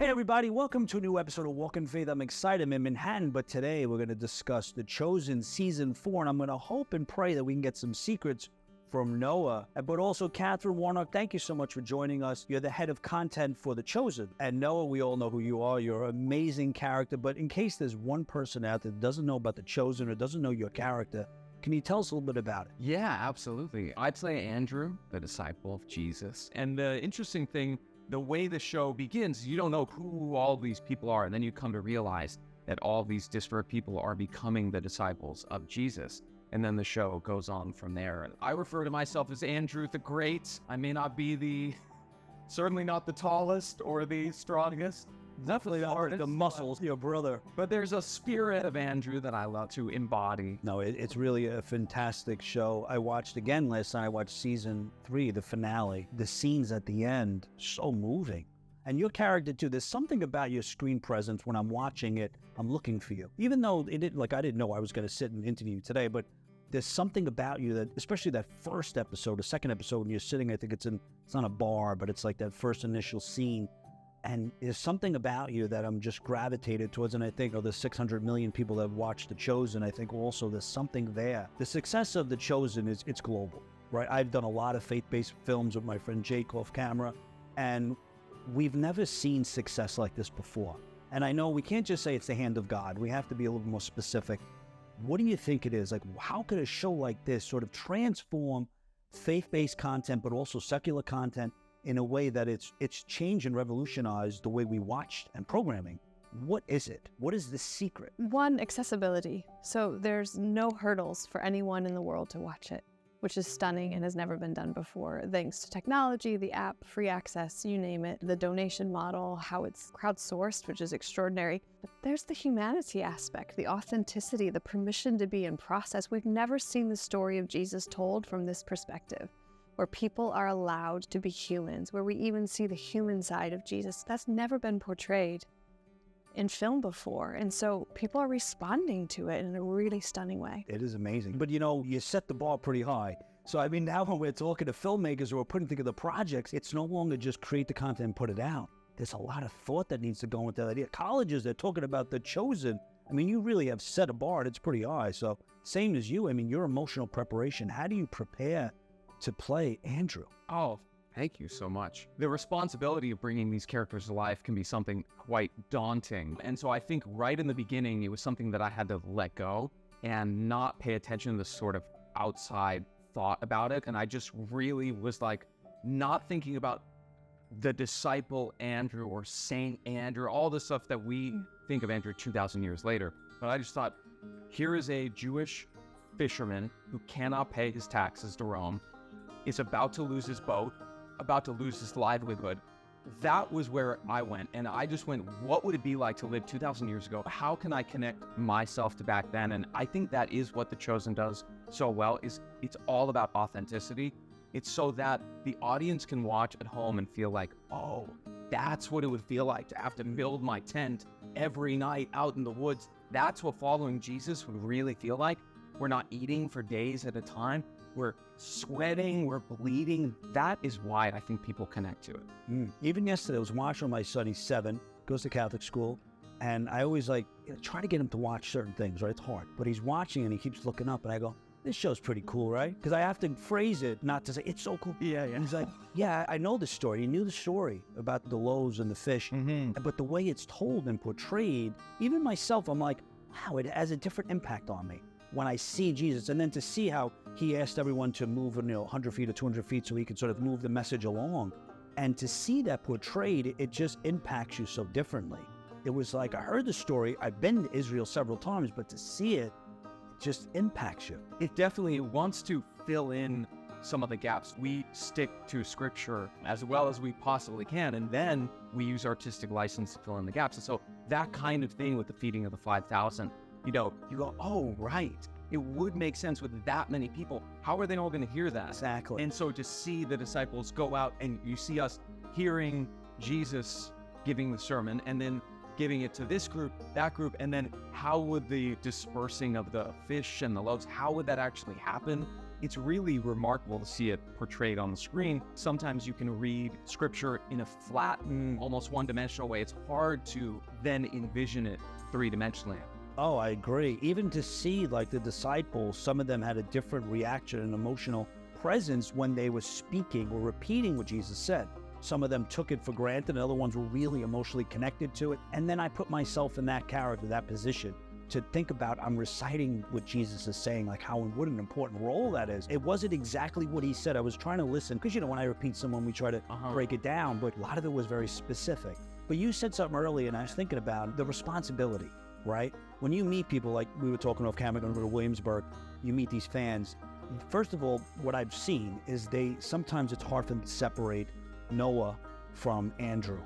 Hey everybody, welcome to a new episode of Walk in Faith. I'm excited. I'm in Manhattan, but today we're going to discuss The Chosen Season 4, and I'm going to hope and pray that we can get some secrets from Noah. But also, Katherine, Warnock, thank you so much for joining us. You're the head of content for The Chosen. And Noah, we all know who you are. You're an amazing character, but in case there's one person out there that doesn't know about The Chosen or doesn't know your character, can you tell us a little bit about it? Yeah, absolutely. I play Andrew, the disciple of Jesus. And the interesting thing, the way the show begins, you don't know who all these people are, and then you come to realize that all these disparate people are becoming the disciples of Jesus. And then the show goes on from there. I refer to myself as Andrew the Great. I may not be certainly not the tallest or the strongest. Definitely not the muscles, your brother. But there's a spirit of Andrew that I love to embody. No, it's really a fantastic show. I watched again last night. I watched season 3, the finale. The scenes at the end, so moving. And your character too, there's something about your screen presence when I'm watching it, I'm looking for you. Even though I didn't know I was going to sit and interview you today, but there's something about you that, especially that first episode, the second episode, when you're sitting, I think it's not a bar, but it's like that first initial scene. And there's something about you that I'm just gravitated towards. And I think, there's 600 million people that have watched The Chosen. I think also there's something there. The success of The Chosen it's global, right? I've done a lot of faith-based films with my friend Jake off camera, and we've never seen success like this before. And I know we can't just say it's the hand of God. We have to be a little more specific. What do you think it is? Like, how could a show like this sort of transform faith-based content, but also secular content, in a way that it's changed and revolutionized the way we watched and programming? What is it? What is the secret? One, accessibility. So there's no hurdles for anyone in the world to watch it, which is stunning and has never been done before. Thanks to technology, the app, free access, you name it, the donation model, how it's crowdsourced, which is extraordinary. But there's the humanity aspect, the authenticity, the permission to be in process. We've never seen the story of Jesus told from this perspective, where people are allowed to be humans, where we even see the human side of Jesus. That's never been portrayed in film before. And so people are responding to it in a really stunning way. It is amazing. But you set the bar pretty high. So I mean, now when we're talking to filmmakers who are putting together projects, it's no longer just create the content and put it out. There's a lot of thought that needs to go into that idea. Colleges, they're talking about The Chosen. I mean, you really have set a bar and it's pretty high. So same as you, I mean, your emotional preparation, how do you prepare to play Andrew? Oh, thank you so much. The responsibility of bringing these characters to life can be something quite daunting. And so I think right in the beginning, it was something that I had to let go and not pay attention to the sort of outside thought about it. And I just really was like not thinking about the disciple Andrew or Saint Andrew, all the stuff that we think of Andrew 2,000 years later. But I just thought, here is a Jewish fisherman who cannot pay his taxes to Rome, is about to lose his boat, about to lose his livelihood. That was where I went. And I just went, what would it be like to live 2,000 years ago? How can I connect myself to back then? And I think that is what The Chosen does so well, is it's all about authenticity. It's so that the audience can watch at home and feel like, oh, that's what it would feel like to have to build my tent every night out in the woods. That's what following Jesus would really feel like. We're not eating for days at a time. We're sweating, we're bleeding. That is why I think people connect to it. Even yesterday, I was watching my son. He's 7, goes to Catholic school. And I always try to get him to watch certain things, right? It's hard. But he's watching and he keeps looking up and I go, this show's pretty cool, right? Because I have to phrase it, not to say, it's so cool. Yeah. And he's like, yeah, I know the story. He knew the story about the loaves and the fish. But the way it's told and portrayed, even myself, I'm like, wow, it has a different impact on me when I see Jesus. And then to see how he asked everyone to move 100 feet or 200 feet so he could sort of move the message along. And to see that portrayed, it just impacts you so differently. It was like, I heard the story, I've been to Israel several times, but to see it, it just impacts you. It definitely wants to fill in some of the gaps. We stick to scripture as well as we possibly can, and then we use artistic license to fill in the gaps. And so that kind of thing with the feeding of the 5,000, you go, oh, right. It would make sense with that many people. How are they all going to hear that? Exactly. And so to see the disciples go out and you see us hearing Jesus giving the sermon and then giving it to this group, that group, and then how would the dispersing of the fish and the loaves, how would that actually happen? it's really remarkable to see it portrayed on the screen. Sometimes you can read scripture in a flattened, almost one-dimensional way. It's hard to then envision it three-dimensionally. Oh, I agree. Even to see like the disciples, some of them had a different reaction and emotional presence when they were speaking or repeating what Jesus said. Some of them took it for granted, and other ones were really emotionally connected to it. And then I put myself in that character, that position, to think about, I'm reciting what Jesus is saying, like what an important role that is. It wasn't exactly what he said. I was trying to listen, because when I repeat someone, we try to break it down, but a lot of it was very specific. But you said something earlier, and I was thinking about the responsibility, right? When you meet people, like we were talking off camera, going to Williamsburg, you meet these fans. First of all, what I've seen is sometimes it's hard for them to separate Noah from Andrew.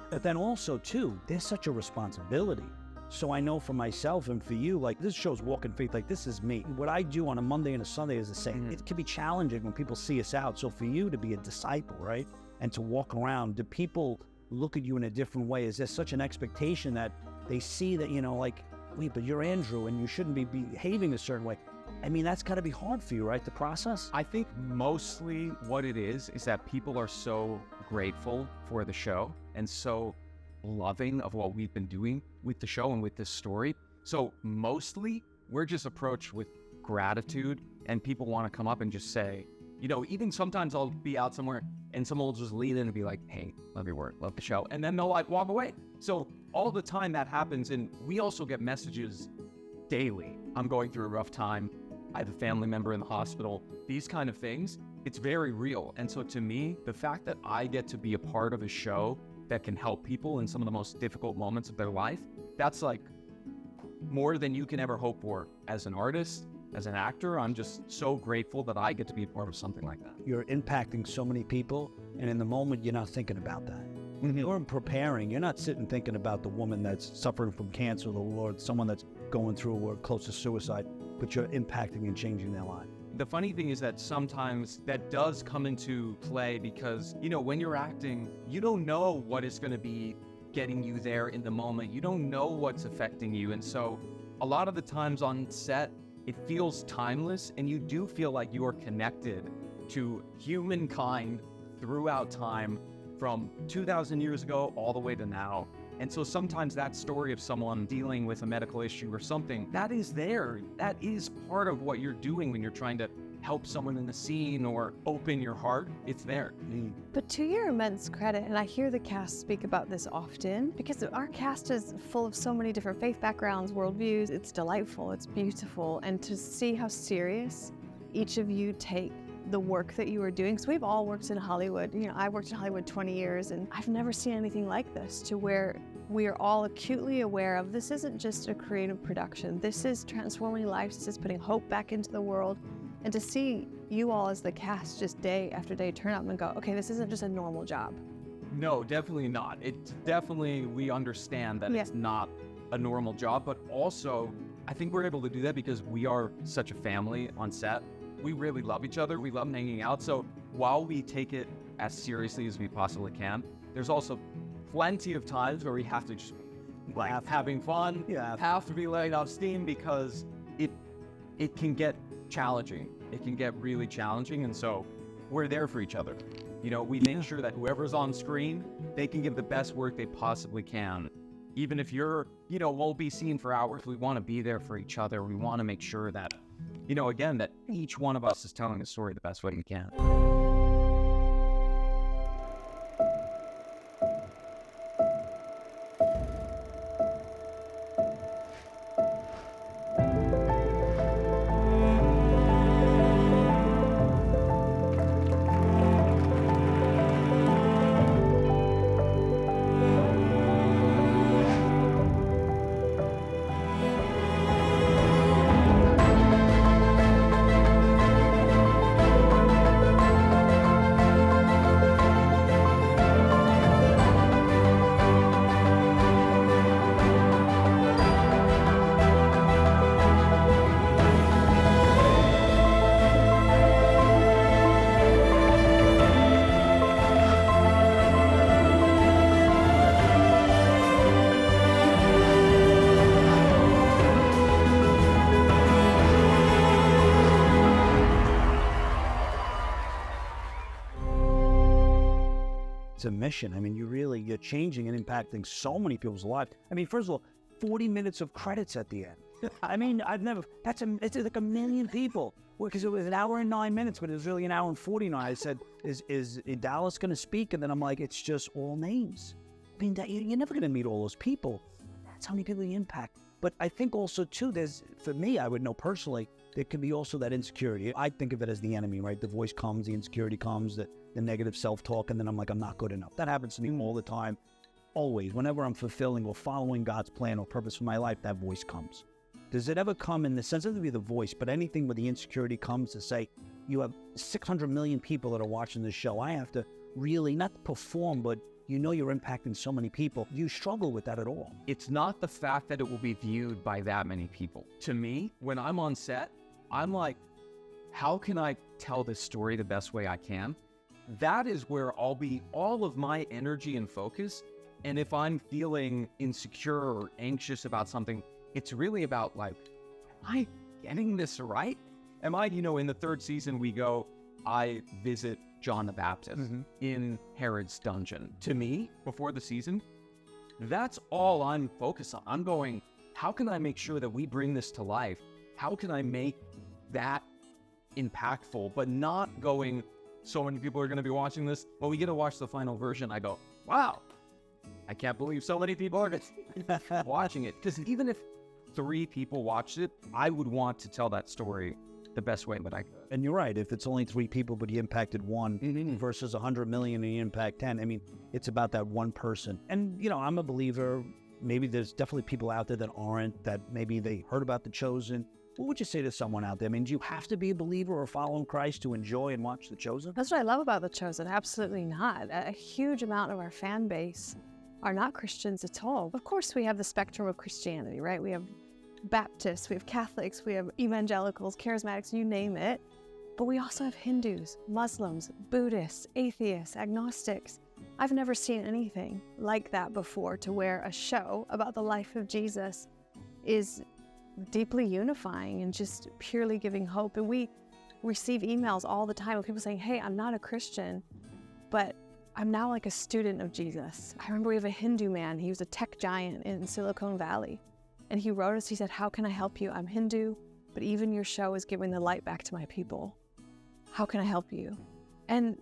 But then also too, there's such a responsibility. So I know for myself and for you, like this show's Walk in Faith, like this is me. What I do on a Monday and a Sunday is the same. It can be challenging when people see us out. So for you to be a disciple, right? And to walk around, do people look at you in a different way? Is there such an expectation that they see that, like, wait, but you're Andrew and you shouldn't be behaving a certain way? I mean, that's got to be hard for you, right, to process? I think mostly what it is that people are so grateful for the show and so loving of what we've been doing with the show and with this story. So mostly we're just approached with gratitude, and people want to come up and just say, even sometimes I'll be out somewhere and someone will just lean in and be like, hey, love your work, love the show. And then they'll like walk away. So all the time that happens. And we also get messages daily. I'm going through a rough time. I have a family member in the hospital. These kind of things, it's very real. And so to me, the fact that I get to be a part of a show that can help people in some of the most difficult moments of their life, that's like more than you can ever hope for as an artist, as an actor. I'm just so grateful that I get to be a part of something like that. You're impacting so many people, and in the moment, you're not thinking about that. You're preparing. You're not sitting thinking about the woman that's suffering from cancer or someone that's going through or close to suicide, but you're impacting and changing their life. The funny thing is that sometimes that does come into play because, when you're acting, you don't know what is going to be getting you there in the moment. You don't know what's affecting you. And so a lot of the times on set, it feels timeless, and you do feel like you are connected to humankind throughout time from 2,000 years ago all the way to now. And so sometimes that story of someone dealing with a medical issue or something, that is there. That is part of what you're doing when you're trying to help someone in the scene or open your heart. It's there. But to your immense credit, and I hear the cast speak about this often, because our cast is full of so many different faith backgrounds, worldviews. It's delightful, it's beautiful. And to see how serious each of you take the work that you are doing. So we've all worked in Hollywood. I worked in Hollywood 20 years, and I've never seen anything like this, to where we are all acutely aware of this isn't just a creative production. This is transforming lives. This is putting hope back into the world. And to see you all as the cast just day after day turn up and go, okay, this isn't just a normal job. No, definitely not. It's definitely, we understand that it's not a normal job, but also I think we're able to do that because we are such a family on set. We really love each other. We love hanging out. So while we take it as seriously as we possibly can, there's also plenty of times where we have to just having fun, have to be letting off steam, because it can get challenging. It can get really challenging. And so we're there for each other. We make sure that whoever's on screen, they can give the best work they possibly can. Even if you're, won't be seen for hours, we want to be there for each other. We want to make sure that, again, that each one of us is telling the story the best way we can. it's a mission. I mean, you're changing and impacting so many people's lives. I mean, first of all, 40 minutes of credits at the end. I mean, it's like 1 million people. Because it was an hour and 9 minutes, but it was really an hour and 49. I said, is Dallas going to speak? And then I'm like, it's just all names. I mean, you're never going to meet all those people. That's how many people you impact. But I think also, too, for me, I would know personally, there can be also that insecurity. I think of it as the enemy, right? The voice comes, the insecurity comes, the negative self-talk, and then I'm like, I'm not good enough. That happens to me all the time, always. Whenever I'm fulfilling or following God's plan or purpose for my life, that voice comes. Does it ever come in the sense of to be the voice, but anything where the insecurity comes to say, you have 600 million people that are watching this show. I have to really not perform, but you're impacting so many people. Do you struggle with that at all? It's not the fact that it will be viewed by that many people. To me, when I'm on set, I'm like, how can I tell this story the best way I can? That is where I'll be all of my energy and focus. And if I'm feeling insecure or anxious about something, it's really about like, am I getting this right? Am I, in the 3rd season, I visit John the Baptist in Herod's dungeon. To me, before the season, that's all I'm focused on. I'm going, how can I make sure that we bring this to life? How can I make that impactful, but not going, so many people are going to be watching this. When we get to watch the final version, I go, wow, I can't believe so many people are watching it. Because even if 3 people watched it, I would want to tell that story the best way that I could. And you're right. If it's only 3 people, but you impacted 1 versus 100 million and you impact 10, I mean, it's about that one person. And, I'm a believer. Maybe there's definitely people out there that aren't, that maybe they heard about The Chosen. What would you say to someone out there? I mean, do you have to be a believer or following Christ to enjoy and watch The Chosen? That's what I love about The Chosen. Absolutely not. A huge amount of our fan base are not Christians at all. Of course, we have the spectrum of Christianity, right? We have Baptists, we have Catholics, we have evangelicals, charismatics, you name it. But we also have Hindus, Muslims, Buddhists, atheists, agnostics. I've never seen anything like that before, to where a show about the life of Jesus is deeply unifying and just purely giving hope. And we receive emails all the time of people saying, hey, I'm not a Christian, but I'm now like a student of Jesus. I remember we have a Hindu man. He was a tech giant in Silicon Valley. And he wrote us, he said, how can I help you? I'm Hindu, but even your show is giving the light back to my people. How can I help you? And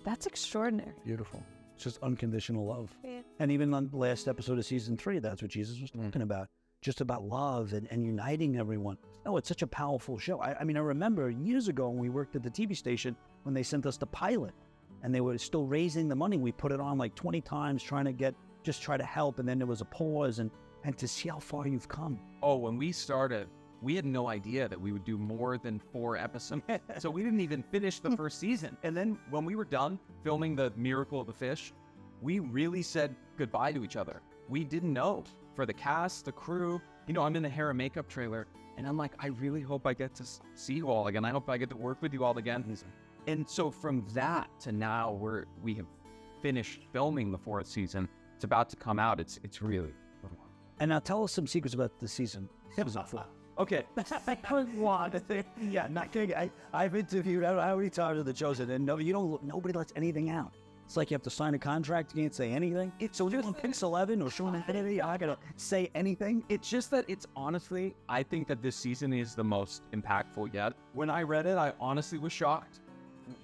that's extraordinary. Beautiful. It's just unconditional love. Yeah. And even on the last episode of season 3, that's what Jesus was talking about. Just about love and uniting everyone. Oh, it's such a powerful show. I mean, I remember years ago when we worked at the TV station, when they sent us the pilot and they were still raising the money. We put it on like 20 times try to help. And then there was a pause and to see how far you've come. Oh, when we started, we had no idea that we would do more than 4 episodes. So we didn't even finish the first season. And then when we were done filming The Miracle of the Fish, we really said goodbye to each other. We didn't know. For the cast, the crew, I'm in the hair and makeup trailer, and I'm like, I really hope I get to see you all again. I hope I get to work with you all again. And so from that to now, we have finished filming the 4th season. It's about to come out. It's really. And now tell us some secrets about the season 4. Okay. Yeah, not kidding. I've interviewed, I don't know how many times with The Chosen, and nobody lets anything out. It's like you have to sign a contract, you can't say anything. So you're on Pix 11 or showing anything, I gotta say anything. It's just that it's honestly, I think that this season is the most impactful yet. When I read it, I honestly was shocked.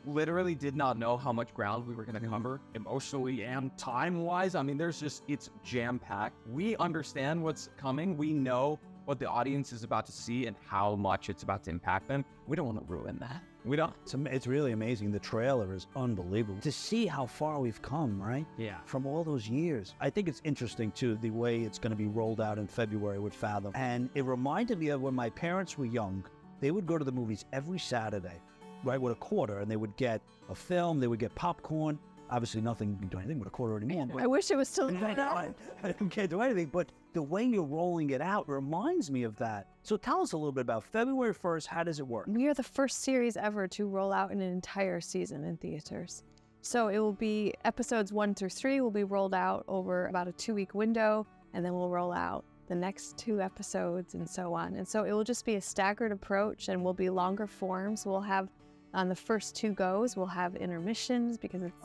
Literally did not know how much ground we were going to cover emotionally and time-wise. I mean, it's jam-packed. We understand what's coming. We know what the audience is about to see and how much it's about to impact them. We don't want to ruin that. We don't. It's really amazing. The trailer is unbelievable. To see how far we've come, right? Yeah. From all those years. I think it's interesting, too, the way it's going to be rolled out in February with Fathom. And it reminded me of when my parents were young. They would go to the movies every Saturday, right, with a quarter, and they would get a film, they would get popcorn. Obviously, nothing, you can do anything with a quarter anymore. But I wish it was still like that. I can't do anything, but the way you're rolling it out reminds me of that. So tell us a little bit about February 1st. How does it work? We are the first series ever to roll out an entire season in theaters. So it will be episodes 1 through 3 will be rolled out over about a 2-week window, and then we'll roll out the next 2 episodes and so on. And so it will just be a staggered approach and will be longer forms. We'll have, on the first 2 goes, we'll have intermissions because it's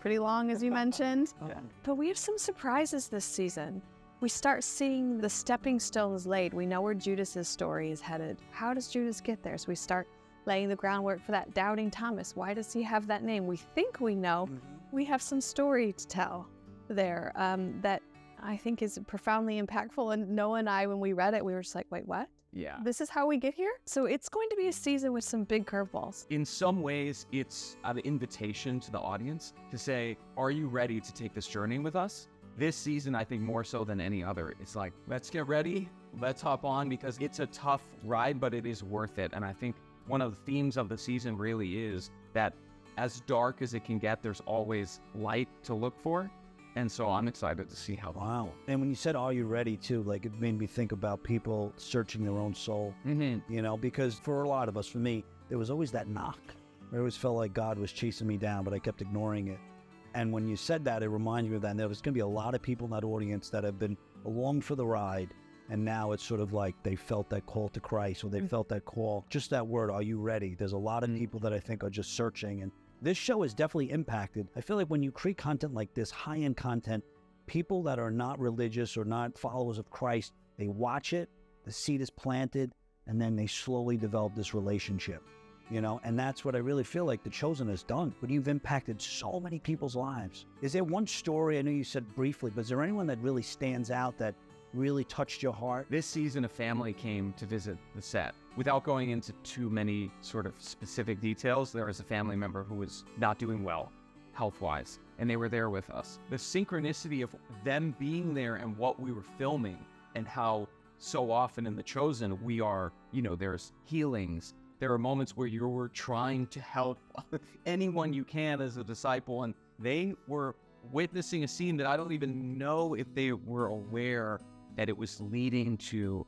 pretty long, as you mentioned. Yeah. But we have some surprises this season. We start seeing the stepping stones laid. We know where Judas's story is headed. How does Judas get there? So we start laying the groundwork for that doubting Thomas. Why does he have that name? We think we know. We have some story to tell there that I think is profoundly impactful. And Noah and I, when we read it, we were just like, wait, what? Yeah. This is how we get here? So it's going to be a season with some big curveballs. In some ways, it's an invitation to the audience to say, are you ready to take this journey with us? This season, I think more so than any other, it's like, let's get ready, let's hop on, because it's a tough ride, but it is worth it. And I think one of the themes of the season really is that as dark as it can get, there's always light to look for. And so I'm excited to see how. Wow. And when you said, are you ready too, like it made me think about people searching their own soul, you know, because for a lot of us, for me, there was always that knock. I always felt like God was chasing me down, but I kept ignoring it. And when you said that, it reminded me of that. And there was going to be a lot of people in that audience that have been along for the ride. And now it's sort of like they felt that call to Christ, or they felt that call, just that word, are you ready? There's a lot of people that I think are just searching. And this show has definitely impacted. I feel like when you create content like this, high-end content, people that are not religious or not followers of Christ, they watch it, the seed is planted, and then they slowly develop this relationship, you know? And that's what I really feel like The Chosen has done. But you've impacted so many people's lives. Is there one story, I know you said briefly, but is there anyone that really stands out that really touched your heart? This season, a family came to visit the set. Without going into too many sort of specific details, there was a family member who was not doing well, health-wise, and they were there with us. The synchronicity of them being there and what we were filming, and how so often in The Chosen, we are, you know, there's healings. There are moments where you're trying to help anyone you can as a disciple, and they were witnessing a scene that I don't even know if they were aware that it was leading to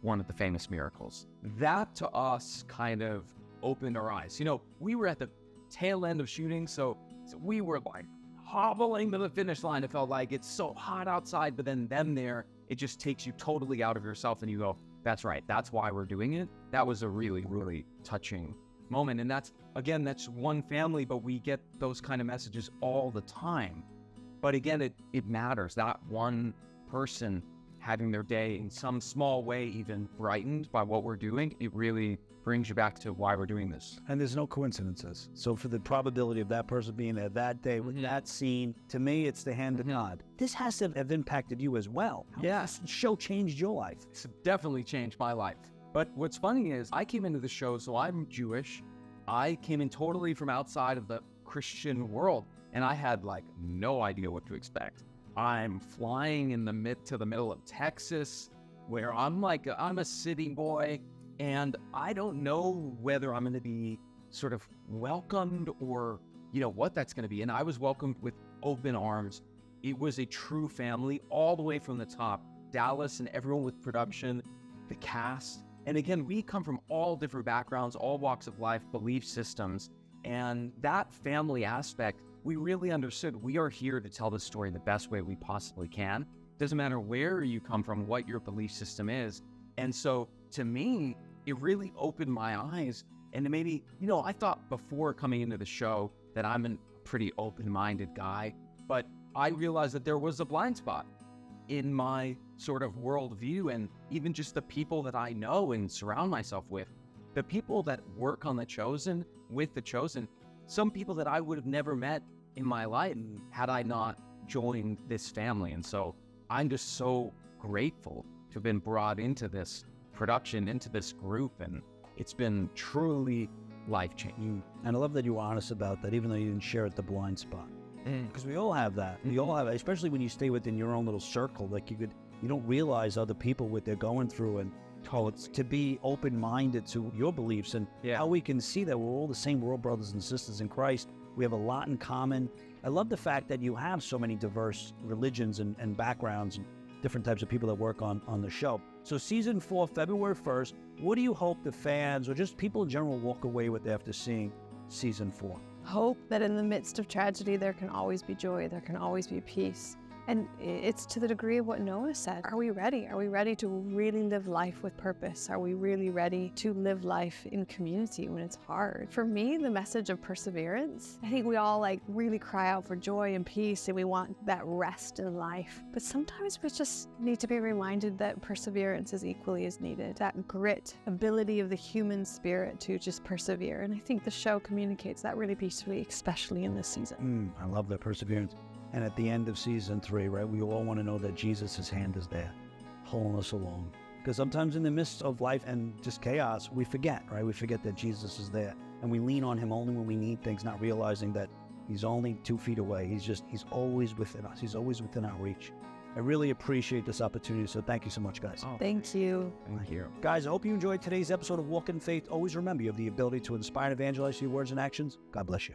one of the famous miracles. That to us kind of opened our eyes. You know, we were at the tail end of shooting, so we were like hobbling to the finish line. It felt like it's so hot outside, but then them there, it just takes you totally out of yourself and you go, that's right, that's why we're doing it. That was a really, really touching moment. And that's, again, that's one family, but we get those kind of messages all the time. But again, it matters. That one person having their day in some small way even brightened by what we're doing, it really brings you back to why we're doing this. And there's no coincidences. So for the probability of that person being there that day with that scene, to me, it's the hand of God. This has to have impacted you as well. Yes. This show changed your life. It's definitely changed my life. But what's funny is I came into the show, so I'm Jewish. I came in totally from outside of the Christian world, and I had like no idea what to expect. I'm flying in the middle of Texas, where I'm a city boy, and I don't know whether I'm going to be sort of welcomed or, you know, what that's going to be. And I was welcomed with open arms. It was a true family all the way from the top. Dallas and everyone with production, the cast. And again, we come from all different backgrounds, all walks of life, belief systems. And that family aspect, we really understood. We are here to tell the story the best way we possibly can. Doesn't matter where you come from, what your belief system is. And so to me, it really opened my eyes. And maybe, you know, I thought before coming into the show that I'm a pretty open-minded guy, but I realized that there was a blind spot in my sort of worldview, and even just the people that I know and surround myself with. The people that work on The Chosen, with The Chosen, some people that I would have never met in my life had I not joined this family. And so I'm just so grateful to have been brought into this production, into this group, and it's been truly life-changing. And I love that you were honest about that, even though you didn't share it, the blind spot. Because we all have that. We all have it, especially when you stay within your own little circle. Like you don't realize other people, what they're going through, and it's to be open-minded to your beliefs and how we can see that we're all the same. We're all brothers and sisters in Christ. We have a lot in common. I love the fact that you have so many diverse religions and backgrounds and different types of people that work on the show. So season 4, February 1st, what do you hope the fans or just people in general walk away with after seeing season 4? Hope that in the midst of tragedy, there can always be joy, there can always be peace. And it's to the degree of what Noah said. Are we ready? Are we ready to really live life with purpose? Are we really ready to live life in community when it's hard? For me, the message of perseverance, I think we all really cry out for joy and peace, and we want that rest in life. But sometimes we just need to be reminded that perseverance is equally as needed. That grit, ability of the human spirit to just persevere. And I think the show communicates that really beautifully, especially in this season. I love that perseverance. And at the end of season 3, right, we all want to know that Jesus' hand is there, pulling us along. Because sometimes in the midst of life and just chaos, we forget, right? We forget that Jesus is there. And we lean on him only when we need things, not realizing that he's only 2 feet away. He's always within us. He's always within our reach. I really appreciate this opportunity, so thank you so much, guys. Oh, Thank you. thank you. Guys, I hope you enjoyed today's episode of Walk in Faith. Always remember, you have the ability to inspire and evangelize through your words and actions. God bless you.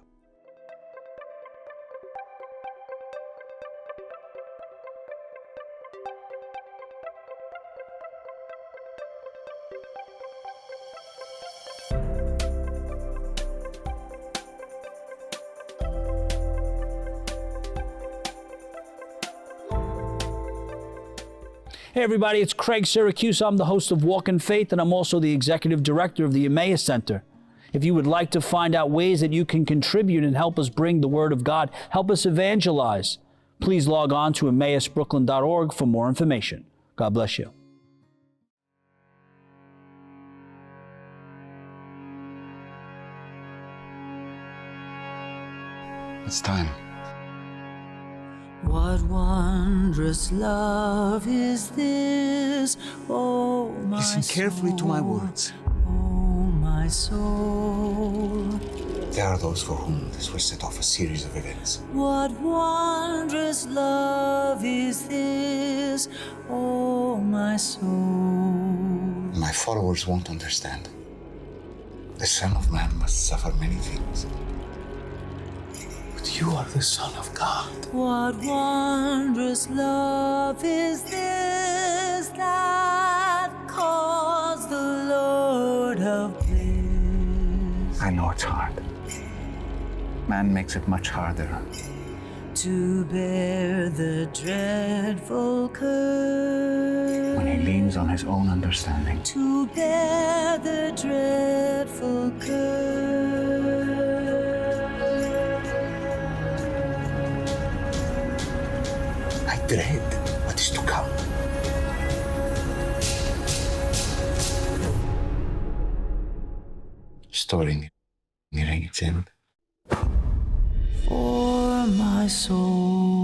Hey everybody, it's Craig Syracuse. I'm the host of Walk in Faith, and I'm also the executive director of the Emmaus Center. If you would like to find out ways that you can contribute and help us bring the Word of God, help us evangelize, please log on to emmausbrooklyn.org for more information. God bless you. It's time. What wondrous love is this, oh my Listen carefully to my words. Oh my soul. There are those for whom this will set off a series of events. What wondrous love is this, oh my soul. My followers won't understand. The Son of Man must suffer many things. But you are the Son of God. What wondrous love is this that calls the Lord of bliss I know it's hard. Man makes it much harder. to bear the dreadful curse, When he leans on his own understanding. to bear the dreadful curse. I dread what is to come. Story nearing its end. For my soul.